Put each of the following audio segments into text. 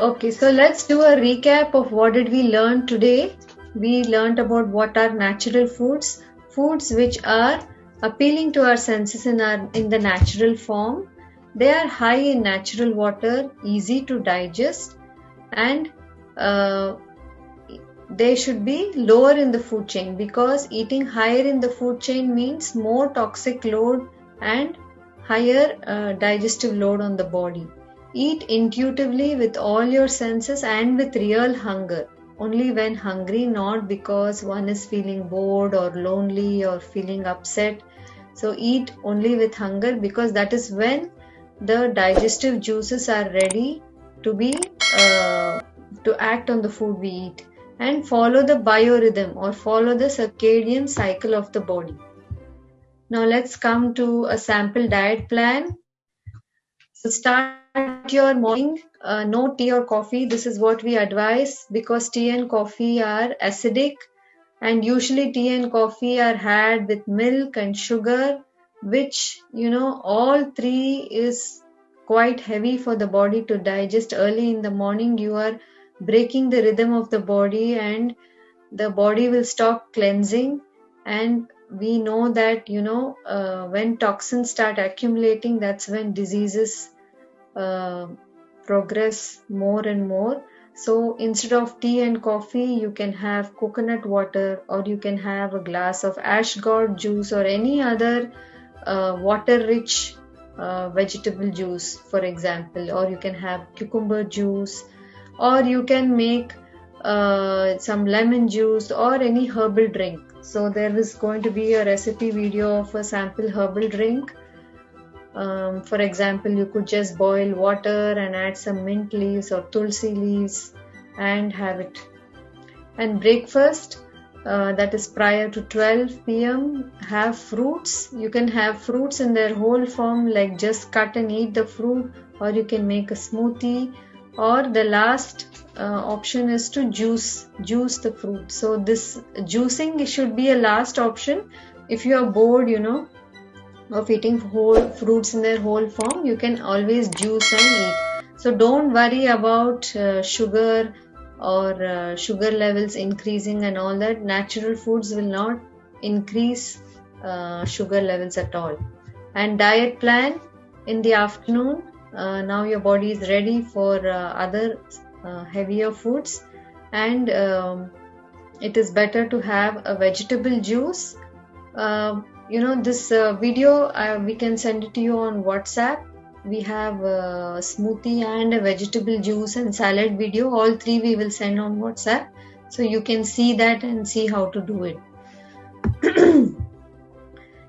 Okay, so let's do a recap of what did we learn today. We learned about what are natural foods, foods which are appealing to our senses in the natural form. They are high in natural water, easy to digest, and uh, they should be lower in the food chain, because eating higher in the food chain means more toxic load and higher digestive load on the body. Eat intuitively with all your senses and with real hunger. Only when hungry, not because one is feeling bored or lonely or feeling upset. So eat only with hunger, because that is when the digestive juices are ready to be to act on the food we eat. And follow the biorhythm or follow the circadian cycle of the body. Now let's come to a sample diet plan. So start your morning, no tea or coffee. This is what we advise, because tea and coffee are acidic, and usually tea and coffee are had with milk and sugar, which all three is quite heavy for the body to digest. Early in the morning you are breaking the rhythm of the body, and the body will stop cleansing. And we know that when toxins start accumulating, that's when diseases uh, progress more and more. So instead of tea and coffee, you can have coconut water, or you can have a glass of ash gourd juice, or any other water rich vegetable juice, for example. Or you can have cucumber juice, or you can make some lemon juice, or any herbal drink. So there is going to be a recipe video of a sample herbal drink. For example, you could just boil water and add some mint leaves or tulsi leaves and have it. And breakfast, that is prior to 12 p.m., have fruits. You can have fruits in their whole form, like just cut and eat the fruit, or you can make a smoothie, or the last option is to juice the fruit. So this juicing should be a last option. If you are bored, of eating whole fruits in their whole form, you can always juice and eat. So don't worry about sugar or sugar levels increasing and all that. Natural foods will not increase sugar levels at all. And diet plan in the afternoon. Now your body is ready for other heavier foods, and it is better to have a vegetable juice. This video, we can send it to you on WhatsApp. We have a smoothie and a vegetable juice and salad video. All three we will send on WhatsApp, so you can see that and see how to do it.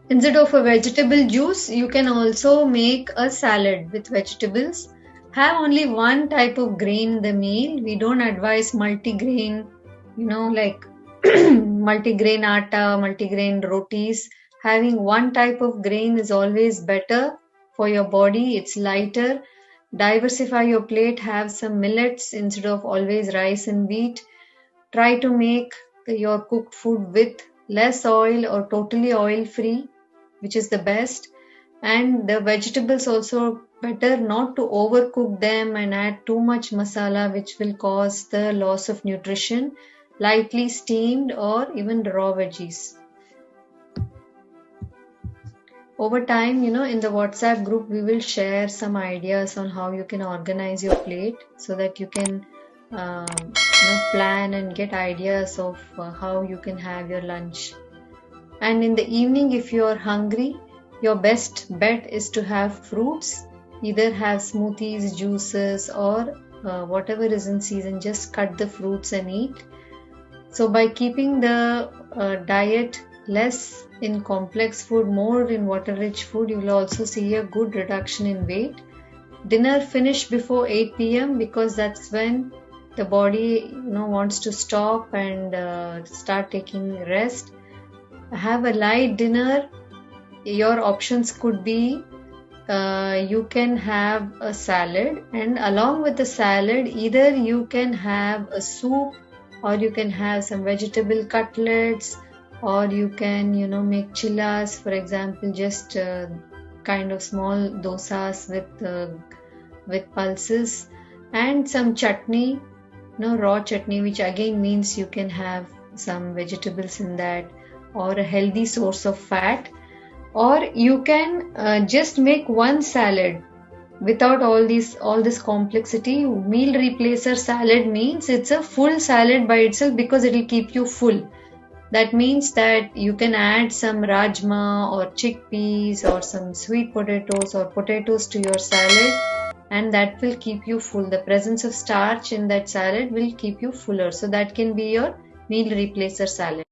Instead of a vegetable juice, you can also make a salad with vegetables. Have only one type of grain in the meal. We don't advise multigrain, like multigrain atta, multigrain rotis. Having one type of grain is always better for your body. It's lighter. Diversify your plate. Have some millets instead of always rice and wheat. Try to make your cooked food with less oil or totally oil free, which is the best. And the vegetables also better not to overcook them and add too much masala, which will cause the loss of nutrition. Lightly steamed or even raw veggies. Over time, in the WhatsApp group, we will share some ideas on how you can organize your plate, so that you can plan and get ideas of how you can have your lunch. And in the evening, if you are hungry, your best bet is to have fruits. Either have smoothies, juices, or whatever is in season. Just cut the fruits and eat. So by keeping the diet less in complex food, more in water-rich food, you will also see a good reduction in weight. Dinner finish before 8 p.m. because that's when the body wants to stop and start taking rest. Have a light dinner. Your options could be you can have a salad, and along with the salad, either you can have a soup, or you can have some vegetable cutlets, or you can make chillas, for example, just kind of small dosas with pulses. and some chutney, raw chutney, which again means you can have some vegetables in that, or a healthy source of fat, or you can just make one salad without all this complexity. Meal replacer salad means it's a full salad by itself because it will keep you full. That means that you can add some rajma or chickpeas or some sweet potatoes or potatoes to your salad, and that will keep you full. The presence of starch in that salad will keep you fuller. So that can be your meal replacer salad.